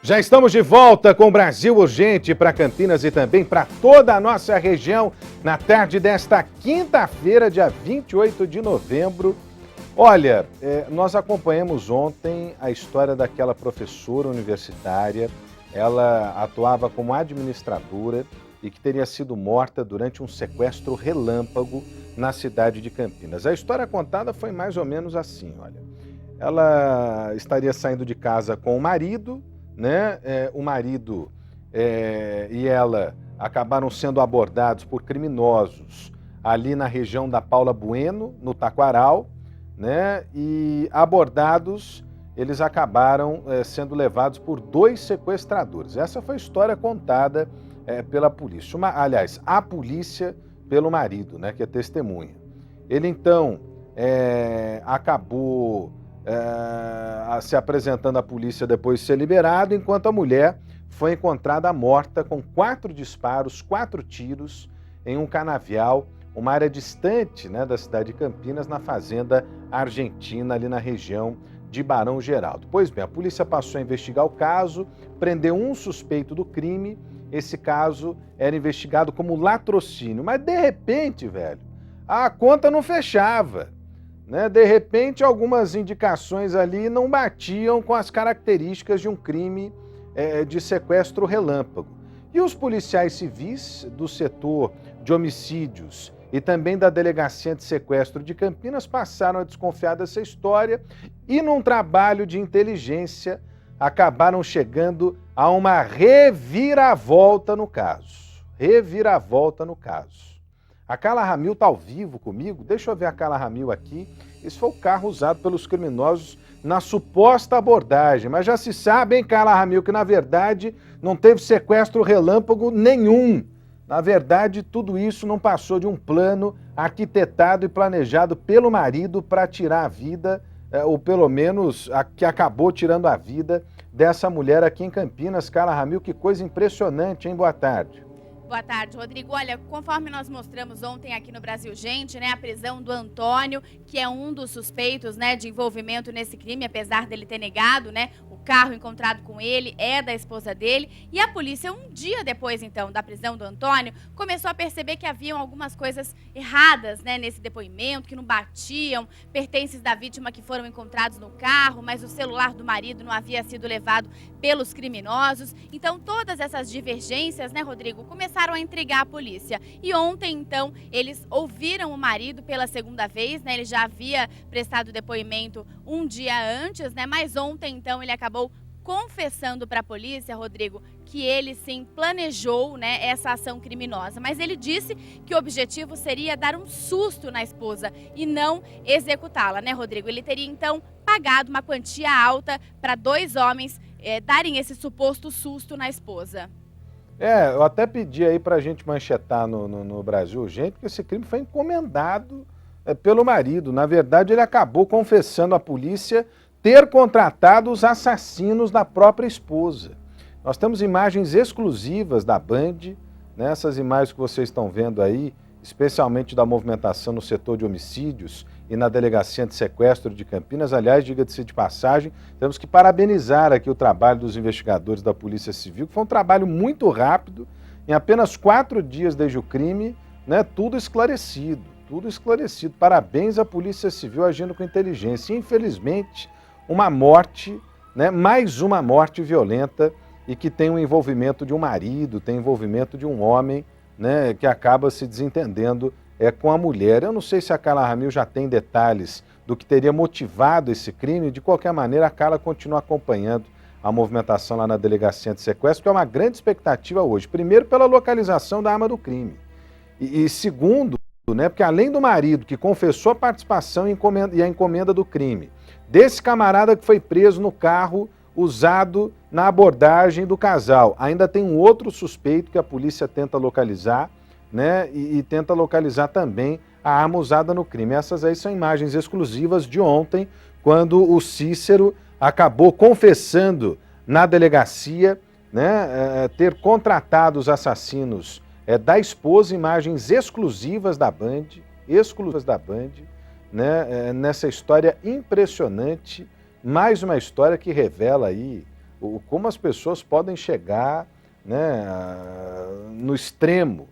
Já estamos de volta com o Brasil Urgente para Campinas e também para toda a nossa região na tarde desta quinta-feira, dia 28 de novembro. Olha, nós acompanhamos ontem a história daquela professora universitária. Ela atuava como administradora e que teria sido morta durante um sequestro relâmpago na cidade de Campinas. A história contada foi mais ou menos assim, olha. Ela estaria saindo de casa com o marido, né? O marido e ela acabaram sendo abordados por criminosos ali na região da Paula Bueno, no Taquaral, né? E abordados, eles acabaram sendo levados por 2 sequestradores. Essa foi a história contada pela polícia. Aliás, a polícia pelo marido, né? Que é testemunha. Ele então acabou se apresentando à polícia depois de ser liberado, enquanto a mulher foi encontrada morta com 4 disparos, 4 tiros em um canavial, uma área distante, né, da cidade de Campinas, na fazenda argentina, ali na região de Barão Geraldo. Pois bem, a polícia passou a investigar o caso, prendeu um suspeito do crime. Esse caso era investigado como latrocínio, mas de repente, velho, a conta não fechava. Né? De repente, algumas indicações ali não batiam com as características de um crime de sequestro relâmpago. E os policiais civis do setor de homicídios e também da Delegacia de Sequestro de Campinas passaram a desconfiar dessa história e, num trabalho de inteligência, acabaram chegando a uma reviravolta no caso. Reviravolta no caso. A Carla Ramil está ao vivo comigo. Deixa eu ver a Carla Ramil aqui. Esse foi o carro usado pelos criminosos na suposta abordagem. Mas já se sabe, hein, Carla Ramil, que na verdade não teve sequestro relâmpago nenhum. Na verdade, tudo isso não passou de um plano arquitetado e planejado pelo marido para tirar a vida, ou pelo menos que acabou tirando a vida dessa mulher aqui em Campinas. Carla Ramil, que coisa impressionante, hein? Boa tarde. Boa tarde, Rodrigo. Olha, conforme nós mostramos ontem aqui no Brasil Gente, né, a prisão do Antônio, que é um dos suspeitos, né, de envolvimento nesse crime, apesar dele ter negado, né, o carro encontrado com ele é da esposa dele. E a polícia, um dia depois, então, da prisão do Antônio, começou a perceber que haviam algumas coisas erradas, né, nesse depoimento, que não batiam, pertences da vítima que foram encontrados no carro, mas o celular do marido não havia sido levado pelos criminosos. Então, todas essas divergências, né, Rodrigo, começaram a intrigar a polícia. E ontem, então, eles ouviram o marido pela segunda vez, né? Ele já havia prestado depoimento um dia antes, né? Mas ontem, então, ele acabou confessando para a polícia, Rodrigo, que ele sim planejou, né, essa ação criminosa. Mas ele disse que o objetivo seria dar um susto na esposa e não executá-la, né, Rodrigo? Ele teria, então, pagado uma quantia alta para 2 homens darem esse suposto susto na esposa. Eu até pedi aí pra gente manchetar no Brasil Urgente, porque esse crime foi encomendado pelo marido. Na verdade, ele acabou confessando à polícia ter contratado os assassinos da própria esposa. Nós temos imagens exclusivas da Band, né? Essas imagens que vocês estão vendo aí, especialmente da movimentação no setor de homicídios e na Delegacia de Sequestro de Campinas. Aliás, diga-se de passagem, temos que parabenizar aqui o trabalho dos investigadores da Polícia Civil, que foi um trabalho muito rápido, em apenas 4 dias desde o crime, né, tudo esclarecido, tudo esclarecido. Parabéns à Polícia Civil agindo com inteligência. E, infelizmente, uma morte, né, mais uma morte violenta e que tem o envolvimento de um marido, tem o envolvimento de um homem, né, que acaba se desentendendo com a mulher. Eu não sei se a Carla Ramil já tem detalhes do que teria motivado esse crime. De qualquer maneira, a Carla continua acompanhando a movimentação lá na Delegacia de Sequestro, que é uma grande expectativa hoje. Primeiro, pela localização da arma do crime. E segundo, né, porque além do marido que confessou a participação e a encomenda do crime, desse camarada que foi preso no carro usado na abordagem do casal, ainda tem um outro suspeito que a polícia tenta localizar, né, e tenta localizar também a arma usada no crime. Essas aí são imagens exclusivas de ontem, quando o Cícero acabou confessando na delegacia, né, ter contratado os assassinos da esposa. Imagens exclusivas da Band, né, nessa história impressionante, mais uma história que revela aí como as pessoas podem chegar, né, no extremo,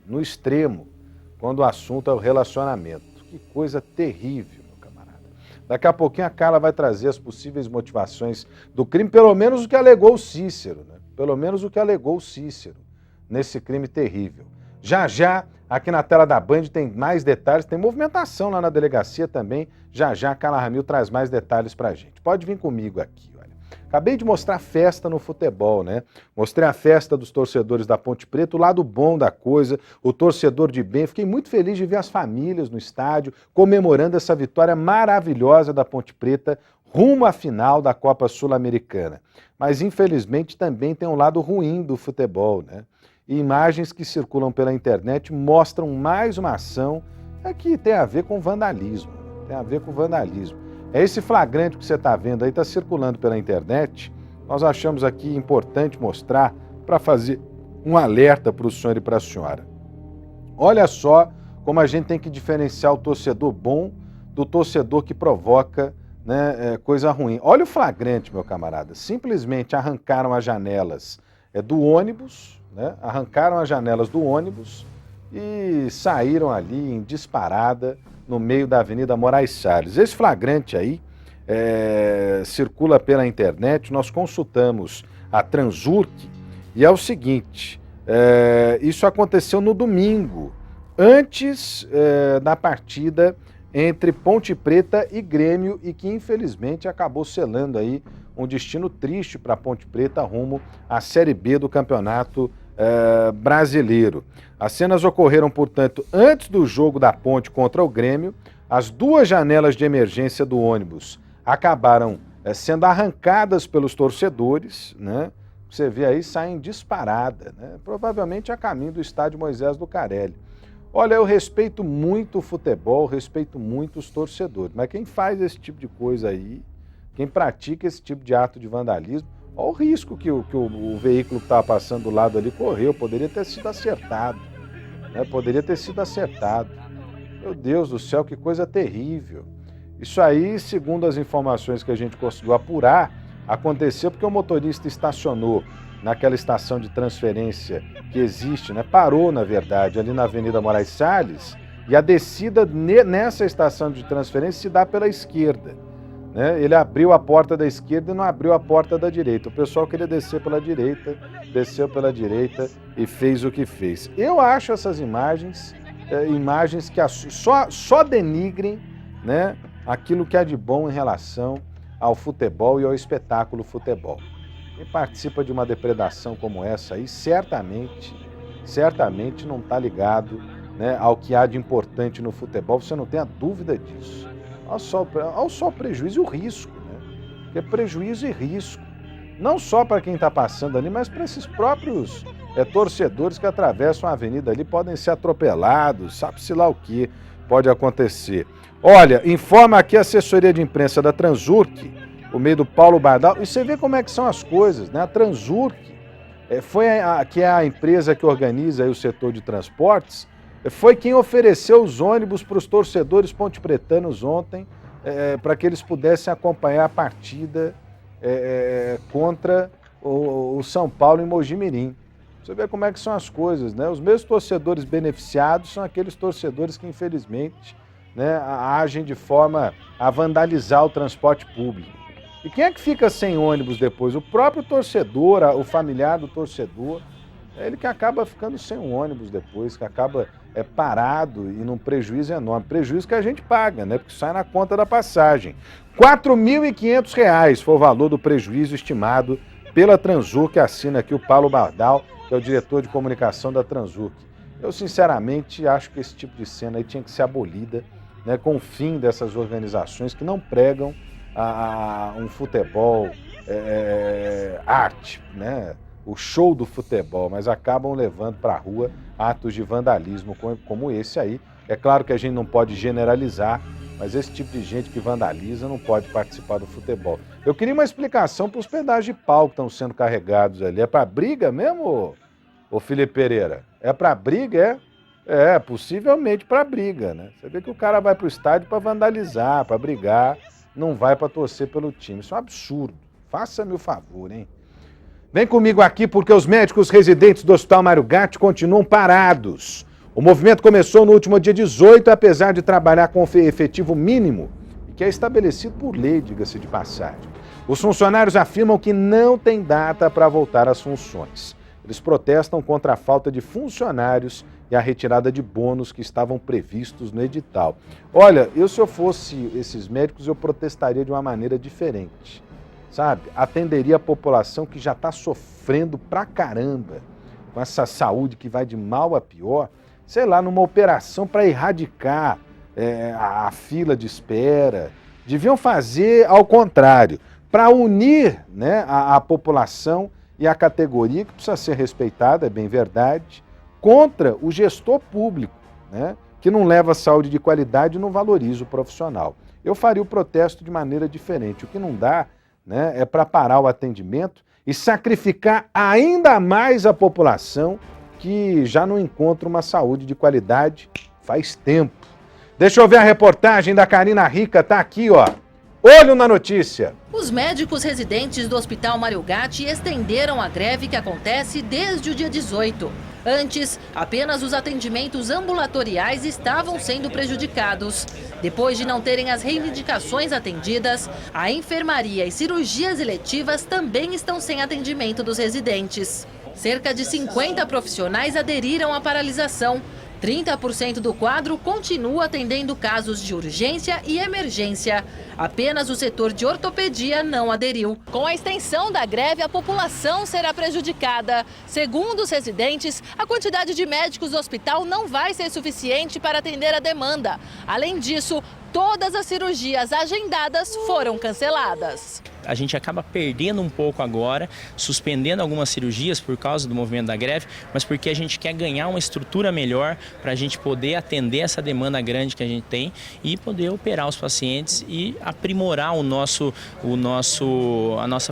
quando o assunto é o relacionamento. Que coisa terrível, meu camarada. Daqui a pouquinho a Carla vai trazer as possíveis motivações do crime, pelo menos o que alegou o Cícero, né? Pelo menos o que alegou o Cícero nesse crime terrível. Já já, aqui na tela da Band tem mais detalhes, tem movimentação lá na delegacia também. Já já a Carla Ramil traz mais detalhes pra gente. Pode vir comigo aqui, olha. Acabei de mostrar festa no futebol, né? Mostrei a festa dos torcedores da Ponte Preta, o lado bom da coisa, o torcedor de bem. Fiquei muito feliz de ver as famílias no estádio comemorando essa vitória maravilhosa da Ponte Preta rumo à final da Copa Sul-Americana. Mas, infelizmente, também tem um lado ruim do futebol, né? E imagens que circulam pela internet mostram mais uma ação que tem a ver com vandalismo. Tem a ver com vandalismo. É esse flagrante que você está vendo aí, está circulando pela internet. Nós achamos aqui importante mostrar para fazer um alerta para o senhor e para a senhora. Olha só como a gente tem que diferenciar o torcedor bom do torcedor que provoca, né, coisa ruim. Olha o flagrante, meu camarada. Simplesmente arrancaram as janelas do ônibus, né? Arrancaram as janelas do ônibus e saíram ali em disparada no meio da Avenida Moraes Salles. Esse flagrante aí circula pela internet, nós consultamos a Transurc e é o seguinte, isso aconteceu no domingo, antes da partida entre Ponte Preta e Grêmio e que infelizmente acabou selando aí um destino triste para Ponte Preta rumo à Série B do Campeonato Brasileiro. As cenas ocorreram, portanto, antes do jogo da Ponte contra o Grêmio. As duas janelas de emergência do ônibus acabaram sendo arrancadas pelos torcedores, né? Você vê aí, saem disparada, né? Provavelmente a caminho do estádio Moisés Lucarelli. Olha, eu respeito muito o futebol, respeito muito os torcedores, mas quem faz esse tipo de coisa aí, quem pratica esse tipo de ato de vandalismo, olha o risco que o veículo que estava passando do lado ali correu, poderia ter sido acertado, né? Poderia ter sido acertado. Meu Deus do céu, que coisa terrível. Isso aí, segundo as informações que a gente conseguiu apurar, aconteceu porque o motorista estacionou naquela estação de transferência que existe, né? Parou, na verdade, ali na Avenida Moraes Salles, e a descida nessa estação de transferência se dá pela esquerda, né? Ele abriu a porta da esquerda e não abriu a porta da direita. O pessoal queria descer pela direita, desceu pela direita e fez o que fez. Eu acho essas imagens, imagens que só denigrem, né, aquilo que há de bom em relação ao futebol e ao espetáculo futebol. Quem participa de uma depredação como essa aí, certamente não está ligado, né, ao que há de importante no futebol, você não tem a dúvida disso. Olha só o prejuízo e o risco, né? Porque é prejuízo e risco, não só para quem está passando ali, mas para esses próprios torcedores que atravessam a avenida ali, podem ser atropelados, sabe-se lá o que pode acontecer. Olha, informa aqui a assessoria de imprensa da Transurc, o meio do Paulo Bardal, e você vê como é que são as coisas, né? A Transurc, que é a empresa que organiza aí o setor de transportes, foi quem ofereceu os ônibus para os torcedores pontepretanos ontem, para que eles pudessem acompanhar a partida contra o São Paulo em Mogi-mirim. Você vê como é que são as coisas, né? Os mesmos torcedores beneficiados são aqueles torcedores que, infelizmente, né, agem de forma a vandalizar o transporte público. E quem é que fica sem ônibus depois? O próprio torcedor, o familiar do torcedor, é ele que acaba ficando sem um ônibus depois, que acaba parado e num prejuízo enorme. Prejuízo que a gente paga, né? Porque sai na conta da passagem. R$ 4.500 foi o valor do prejuízo estimado pela Transurc, que assina aqui o Paulo Bardal, que é o diretor de comunicação da Transurc. Eu, sinceramente, acho que esse tipo de cena aí tinha que ser abolida, né, com o fim dessas organizações que não pregam um futebol arte, né, o show do futebol, mas acabam levando para a rua atos de vandalismo como esse aí. É claro que a gente não pode generalizar, mas esse tipo de gente que vandaliza não pode participar do futebol. Eu queria uma explicação para os pedaços de pau que estão sendo carregados ali. É para briga mesmo, ô Felipe Pereira? É para briga, possivelmente para briga, né? Você vê que o cara vai para o estádio para vandalizar, para brigar, não vai para torcer pelo time. Isso é um absurdo. Faça-me o favor, hein? Vem comigo aqui porque os médicos residentes do Hospital Mário Gatti continuam parados. O movimento começou no último dia 18, apesar de trabalhar com efetivo mínimo, que é estabelecido por lei, diga-se de passagem. Os funcionários afirmam que não tem data para voltar às funções. Eles protestam contra a falta de funcionários e a retirada de bônus que estavam previstos no edital. Olha, se eu fosse esses médicos, eu protestaria de uma maneira diferente, sabe? Atenderia a população que já está sofrendo pra caramba com essa saúde que vai de mal a pior, sei lá, numa operação para erradicar a fila de espera. Deviam fazer ao contrário, para unir, né, a população e a categoria, que precisa ser respeitada, é bem verdade, contra o gestor público, né, que não leva saúde de qualidade e não valoriza o profissional. Eu faria o protesto de maneira diferente. O que não dá, né, é para parar o atendimento e sacrificar ainda mais a população que já não encontra uma saúde de qualidade faz tempo. Deixa eu ver a reportagem da Karina Rica, tá aqui, ó. Olho na notícia. Os médicos residentes do Hospital Mário Gatti estenderam a greve que acontece desde o dia 18. Antes, apenas os atendimentos ambulatoriais estavam sendo prejudicados. Depois de não terem as reivindicações atendidas, a enfermaria e cirurgias eletivas também estão sem atendimento dos residentes. Cerca de 50 profissionais aderiram à paralisação. 30% do quadro continua atendendo casos de urgência e emergência. Apenas o setor de ortopedia não aderiu. Com a extensão da greve, a população será prejudicada. Segundo os residentes, a quantidade de médicos do hospital não vai ser suficiente para atender a demanda. Além disso, todas as cirurgias agendadas foram canceladas. A gente acaba perdendo um pouco agora, suspendendo algumas cirurgias por causa do movimento da greve, mas porque a gente quer ganhar uma estrutura melhor para a gente poder atender essa demanda grande que a gente tem e poder operar os pacientes e aprimorar a nossa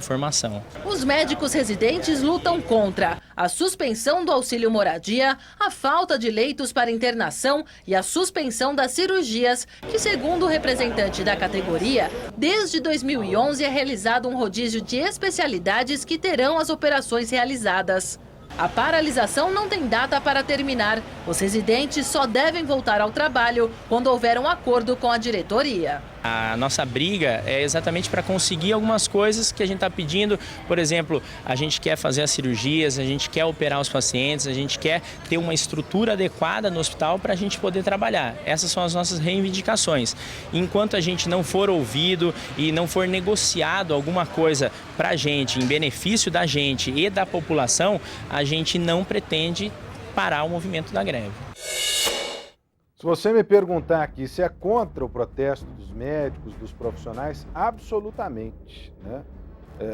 formação. Os médicos residentes lutam contra a suspensão do auxílio moradia, a falta de leitos para internação e a suspensão das cirurgias, que, segundo o representante da categoria, desde 2011 é realizado um rodízio de especialidades que terão as operações realizadas. A paralisação não tem data para terminar. Os residentes só devem voltar ao trabalho quando houver um acordo com a diretoria. A nossa briga é exatamente para conseguir algumas coisas que a gente está pedindo. Por exemplo, a gente quer fazer as cirurgias, a gente quer operar os pacientes, a gente quer ter uma estrutura adequada no hospital para a gente poder trabalhar. Essas são as nossas reivindicações. Enquanto a gente não for ouvido e não for negociado alguma coisa para a gente, em benefício da gente e da população, a gente não pretende parar o movimento da greve. Se você me perguntar aqui se é contra o protesto dos médicos, dos profissionais, absolutamente, né?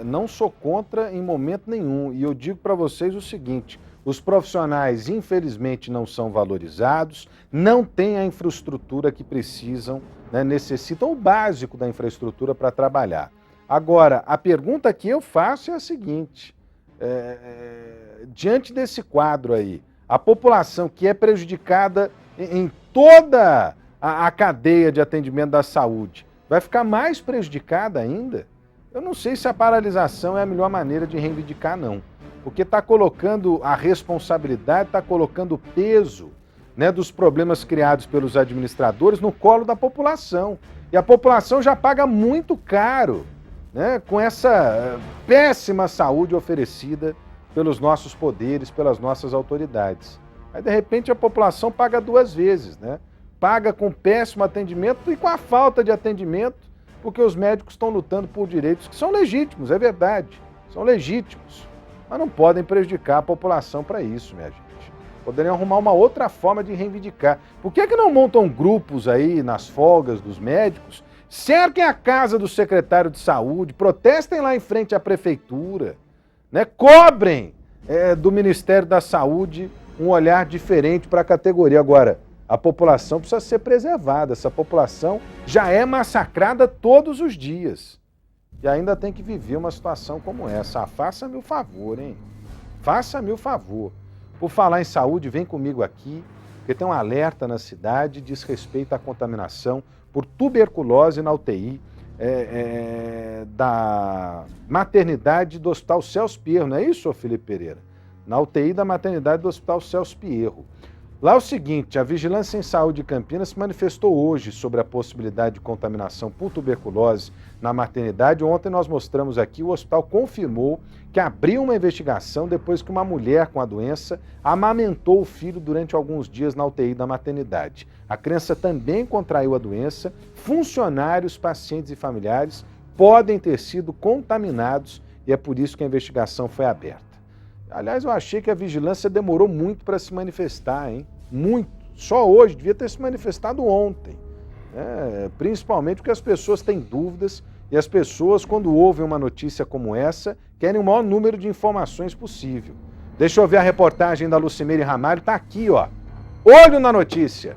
Não sou contra em momento nenhum. E eu digo para vocês o seguinte, os profissionais infelizmente não são valorizados, não têm a infraestrutura que precisam, né? Necessitam o básico da infraestrutura para trabalhar. Agora, a pergunta que eu faço é a seguinte, diante desse quadro aí, a população que é prejudicada em toda a cadeia de atendimento da saúde vai ficar mais prejudicada ainda? Eu não sei se a paralisação é a melhor maneira de reivindicar, não. Porque está colocando a responsabilidade, está colocando o peso, né, dos problemas criados pelos administradores no colo da população. E a população já paga muito caro, né, com essa péssima saúde oferecida pelos nossos poderes, pelas nossas autoridades. Aí, de repente, a população paga duas vezes, né? Paga com péssimo atendimento e com a falta de atendimento, porque os médicos estão lutando por direitos que são legítimos, é verdade, são legítimos, mas não podem prejudicar a população para isso, minha gente. Poderiam arrumar uma outra forma de reivindicar. Por que não montam grupos aí nas folgas dos médicos, cerquem a casa do secretário de saúde, protestem lá em frente à prefeitura, né? Cobrem do Ministério da Saúde um olhar diferente para a categoria. Agora, a população precisa ser preservada. Essa população já é massacrada todos os dias. E ainda tem que viver uma situação como essa. Ah, faça-me o favor, hein? Faça-me o favor. Por falar em saúde, vem comigo aqui, porque tem um alerta na cidade, diz respeito à contaminação por tuberculose na UTI. da maternidade do Hospital Celso Pierro, não é isso, Felipe Pereira? Na UTI da maternidade do Hospital Celso Pierro. Lá é o seguinte, a Vigilância em Saúde de Campinas se manifestou hoje sobre a possibilidade de contaminação por tuberculose na maternidade. Ontem nós mostramos aqui, o hospital confirmou que abriu uma investigação depois que uma mulher com a doença amamentou o filho durante alguns dias na UTI da maternidade. A criança também contraiu a doença, funcionários, pacientes e familiares podem ter sido contaminados e é por isso que a investigação foi aberta. Aliás, eu achei que a vigilância demorou muito para se manifestar, hein? Muito. Só hoje, devia ter se manifestado ontem. Principalmente porque as pessoas têm dúvidas e as pessoas, quando ouvem uma notícia como essa, querem o maior número de informações possível. Deixa eu ver a reportagem da Lucimere Ramalho, tá aqui, ó. Olho na notícia.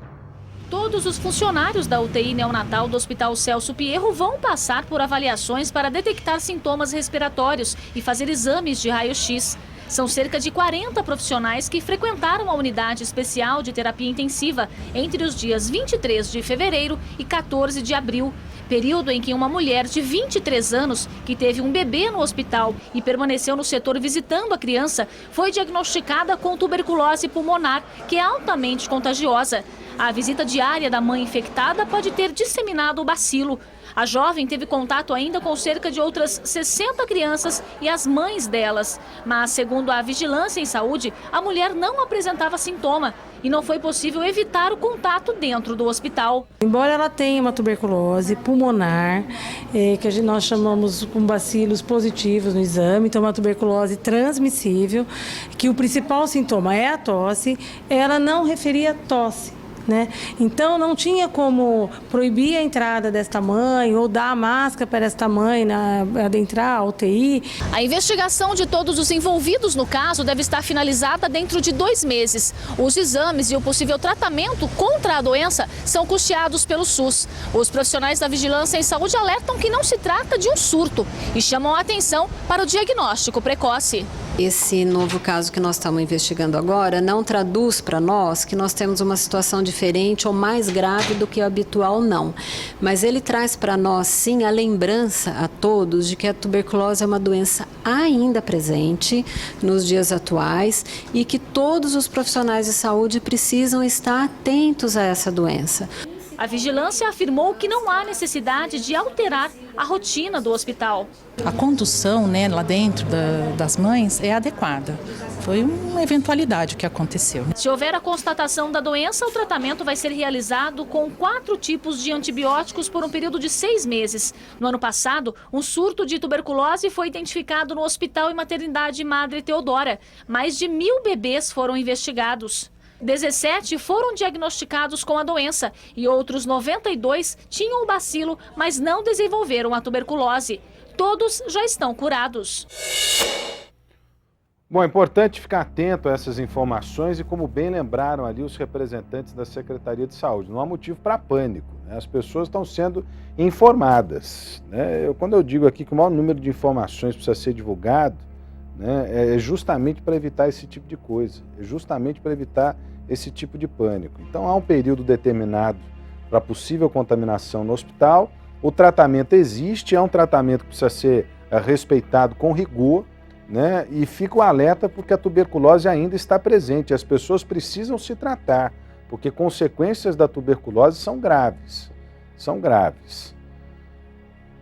Todos os funcionários da UTI neonatal do Hospital Celso Pierro vão passar por avaliações para detectar sintomas respiratórios e fazer exames de raio-x. São cerca de 40 profissionais que frequentaram a unidade especial de terapia intensiva entre os dias 23 de fevereiro e 14 de abril, período em que uma mulher de 23 anos, que teve um bebê no hospital e permaneceu no setor visitando a criança, foi diagnosticada com tuberculose pulmonar, que é altamente contagiosa. A visita diária da mãe infectada pode ter disseminado o bacilo. A jovem teve contato ainda com cerca de outras 60 crianças e as mães delas. Mas, segundo a Vigilância em Saúde, a mulher não apresentava sintoma e não foi possível evitar o contato dentro do hospital. Embora ela tenha uma tuberculose pulmonar, que nós chamamos com bacilos positivos no exame, então uma tuberculose transmissível, que o principal sintoma é a tosse, ela não referia tosse. Então não tinha como proibir a entrada desta mãe ou dar a máscara para esta mãe adentrar a UTI. A investigação de todos os envolvidos no caso deve estar finalizada dentro de 2 meses. Os exames e o possível tratamento contra a doença são custeados pelo SUS. Os profissionais da Vigilância em Saúde alertam que não se trata de um surto e chamam a atenção para o diagnóstico precoce. Esse novo caso que nós estamos investigando agora não traduz para nós que nós temos uma situação diferente ou mais grave do que o habitual, não. Mas ele traz para nós, sim, a lembrança a todos de que a tuberculose é uma doença ainda presente nos dias atuais e que todos os profissionais de saúde precisam estar atentos a essa doença. A vigilância afirmou que não há necessidade de alterar a rotina do hospital. A condução, lá dentro das mães é adequada. Foi uma eventualidade que aconteceu. Se houver a constatação da doença, o tratamento vai ser realizado com 4 tipos de antibióticos por um período de 6 meses. No ano passado, um surto de tuberculose foi identificado no Hospital e Maternidade Madre Teodora. Mais de 1.000 bebês foram investigados. 17 foram diagnosticados com a doença e outros 92 tinham o bacilo, mas não desenvolveram a tuberculose. Todos já estão curados. Bom, é importante ficar atento a essas informações e, como bem lembraram ali os representantes da Secretaria de Saúde, não há motivo para pânico, As pessoas estão sendo informadas, Quando eu digo aqui que o maior número de informações precisa ser divulgado, é justamente para evitar esse tipo de coisa, é justamente para evitar esse tipo de pânico. Então há um período determinado para possível contaminação no hospital, o tratamento existe, é um tratamento que precisa ser respeitado com rigor, e fica o alerta porque a tuberculose ainda está presente, as pessoas precisam se tratar, porque consequências da tuberculose são graves,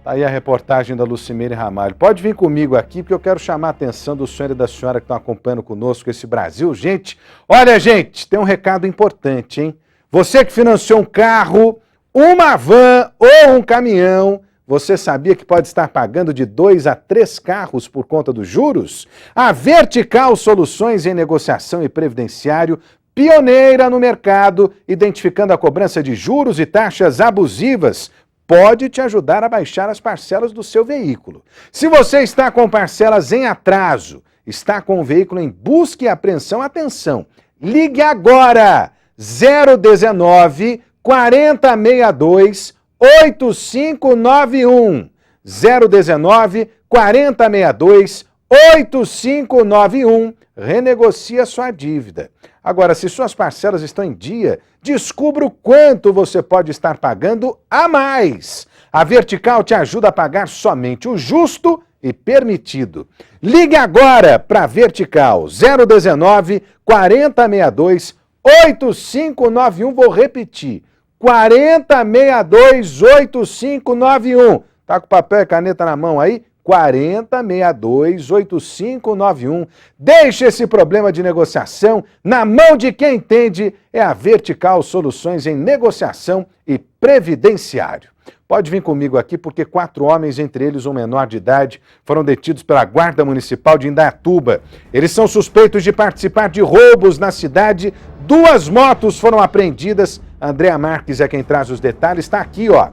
Tá aí a reportagem da Lucimere Ramalho. Pode vir comigo aqui, porque eu quero chamar a atenção do senhor e da senhora que estão acompanhando conosco esse Brasil. Gente, olha, gente, tem um recado importante, hein? Você que financiou um carro, uma van ou um caminhão, você sabia que pode estar pagando de 2 a 3 carros por conta dos juros? A Vertical Soluções em Negociação e Previdenciário, pioneira no mercado, identificando a cobrança de juros e taxas abusivas, pode te ajudar a baixar as parcelas do seu veículo. Se você está com parcelas em atraso, está com o veículo em busca e apreensão, atenção, ligue agora! 019 4062 8591. 019 4062 8591. renegocie a sua dívida. Agora, se suas parcelas estão em dia, descubra o quanto você pode estar pagando a mais. A Vertical te ajuda a pagar somente o justo e permitido. Ligue agora para a Vertical 019 4062 8591. Vou repetir. 4062 8591. Tá com papel e caneta na mão aí? 4062 8591. Deixe esse problema de negociação na mão de quem entende. É a Vertical Soluções em Negociação e Previdenciário. Pode vir comigo aqui porque 4 homens, entre eles um menor de idade, foram detidos pela Guarda Municipal de Indaiatuba. Eles são suspeitos de participar de roubos na cidade. 2 motos foram apreendidas. Andréa Marques é quem traz os detalhes. Está aqui, ó.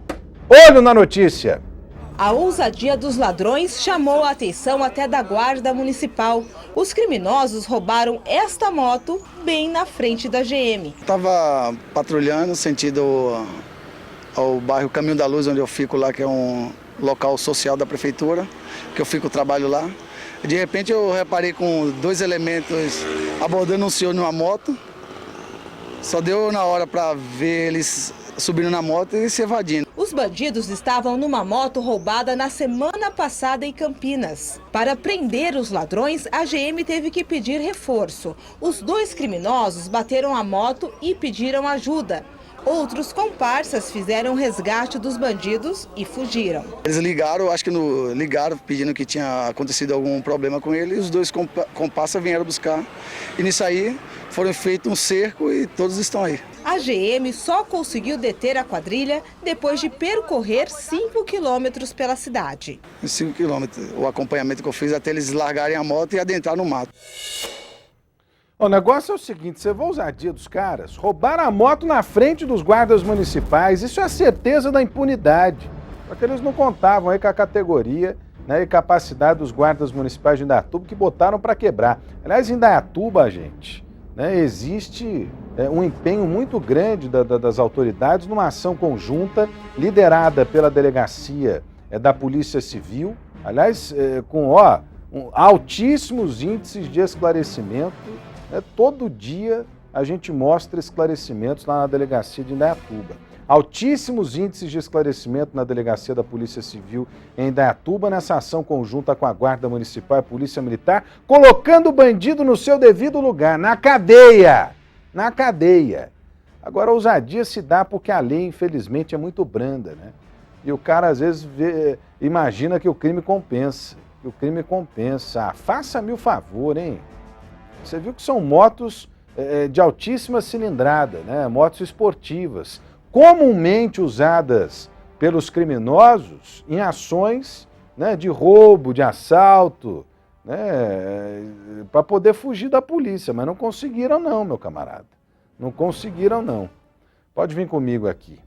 Olho na notícia. A ousadia dos ladrões chamou a atenção até da Guarda Municipal. Os criminosos roubaram esta moto bem na frente da GM. Estava patrulhando sentido ao bairro Caminho da Luz, onde eu fico lá, que é um local social da prefeitura, que eu fico trabalho lá. De repente eu reparei com 2 elementos abordando um senhor numa moto. Só deu na hora para ver eles subindo na moto e se evadindo. Os bandidos estavam numa moto roubada na semana passada em Campinas. Para prender os ladrões, a GM teve que pedir reforço. Os 2 criminosos bateram a moto e pediram ajuda. Outros comparsas fizeram o resgate dos bandidos e fugiram. Eles ligaram, acho que ligaram pedindo que tinha acontecido algum problema com ele. E os 2 comparsas vieram buscar. E nisso aí foram feito um cerco e todos estão aí. A GM só conseguiu deter a quadrilha depois de percorrer 5 quilômetros pela cidade. 5 quilômetros, o acompanhamento que eu fiz até eles largarem a moto e adentrar no mato. O negócio é o seguinte, você vê a ousadia dos caras, roubaram a moto na frente dos guardas municipais, isso é a certeza da impunidade. Só que eles não contavam aí com a categoria, né, e capacidade dos guardas municipais de Indaiatuba que botaram para quebrar. Aliás, em Indaiatuba, gente, né, existe um empenho muito grande das autoridades numa ação conjunta liderada pela delegacia da Polícia Civil, aliás, com altíssimos índices de esclarecimento. Todo dia a gente mostra esclarecimentos lá na delegacia de Indaiatuba. Altíssimos índices de esclarecimento na delegacia da Polícia Civil em Indaiatuba, nessa ação conjunta com a Guarda Municipal e a Polícia Militar, colocando o bandido no seu devido lugar, na cadeia. Na cadeia. Agora, a ousadia se dá porque a lei, infelizmente, é muito branda, né? E o cara, às vezes, imagina que o crime compensa. Que o crime compensa. Faça-me o favor, hein? Você viu que são motos de altíssima cilindrada, né? Motos esportivas, comumente usadas pelos criminosos em ações, né, de roubo, de assalto, né, para poder fugir da polícia, mas não conseguiram não, meu camarada. Não conseguiram não. Pode vir comigo aqui.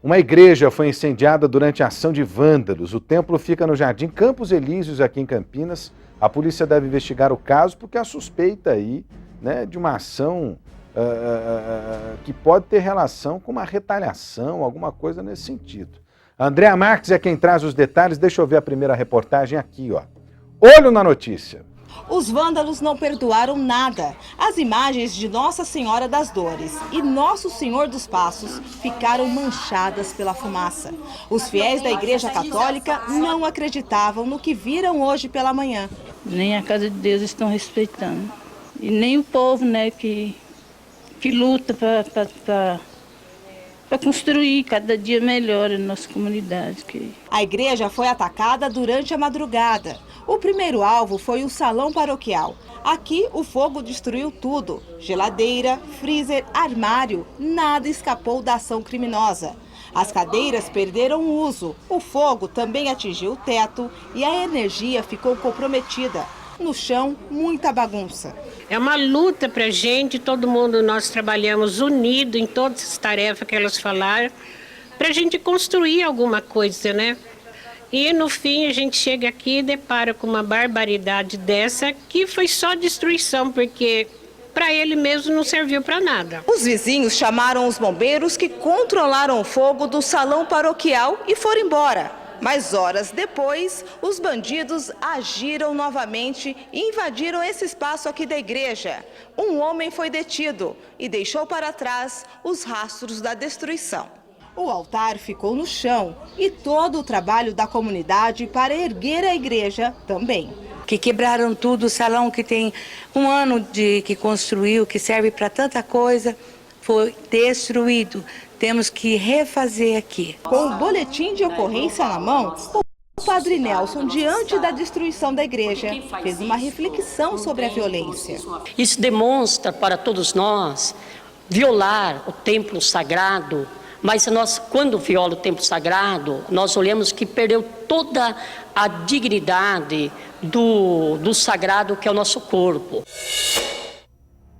Uma igreja foi incendiada durante a ação de vândalos. O templo fica no Jardim Campos Elíseos, aqui em Campinas. A polícia deve investigar o caso porque há suspeita aí, né, de uma ação que pode ter relação com uma retaliação, alguma coisa nesse sentido. Andréa Marques é quem traz os detalhes. Deixa eu ver a primeira reportagem aqui, ó. Olho na notícia. Os vândalos não perdoaram nada. As imagens de Nossa Senhora das Dores e Nosso Senhor dos Passos ficaram manchadas pela fumaça. Os fiéis da Igreja Católica não acreditavam no que viram hoje pela manhã. Nem a casa de Deus estão respeitando. E nem o povo, né, que luta para construir cada dia melhor a nossa comunidade. A igreja foi atacada durante a madrugada. O primeiro alvo foi o salão paroquial. Aqui o fogo destruiu tudo. Geladeira, freezer, armário, nada escapou da ação criminosa. As cadeiras perderam o uso, o fogo também atingiu o teto e a energia ficou comprometida. No chão, muita bagunça. É uma luta para a gente, todo mundo, nós trabalhamos unido em todas as tarefas que elas falaram, para a gente construir alguma coisa, né? E no fim a gente chega aqui e depara com uma barbaridade dessa que foi só destruição, porque para ele mesmo não serviu para nada. Os vizinhos chamaram os bombeiros que controlaram o fogo do salão paroquial e foram embora. Mas horas depois, os bandidos agiram novamente e invadiram esse espaço aqui da igreja. Um homem foi detido e deixou para trás os rastros da destruição. O altar ficou no chão e todo o trabalho da comunidade para erguer a igreja também. Que quebraram tudo, o salão que tem 1 ano que construiu, que serve para tanta coisa, foi destruído. Temos que refazer aqui. Com o boletim de ocorrência na mão, o padre Nelson, diante da destruição da igreja, fez uma reflexão sobre a violência. Isso demonstra para todos nós violar o templo sagrado, mas nós, quando viola o templo sagrado, nós olhamos que perdeu toda a dignidade do sagrado que é o nosso corpo.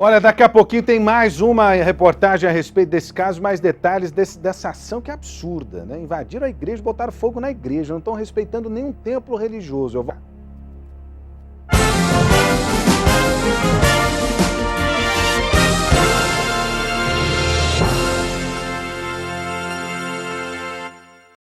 Olha, daqui a pouquinho tem mais uma reportagem a respeito desse caso, mais detalhes dessa ação que é absurda, né? Invadiram a igreja, botaram fogo na igreja, não estão respeitando nenhum templo religioso.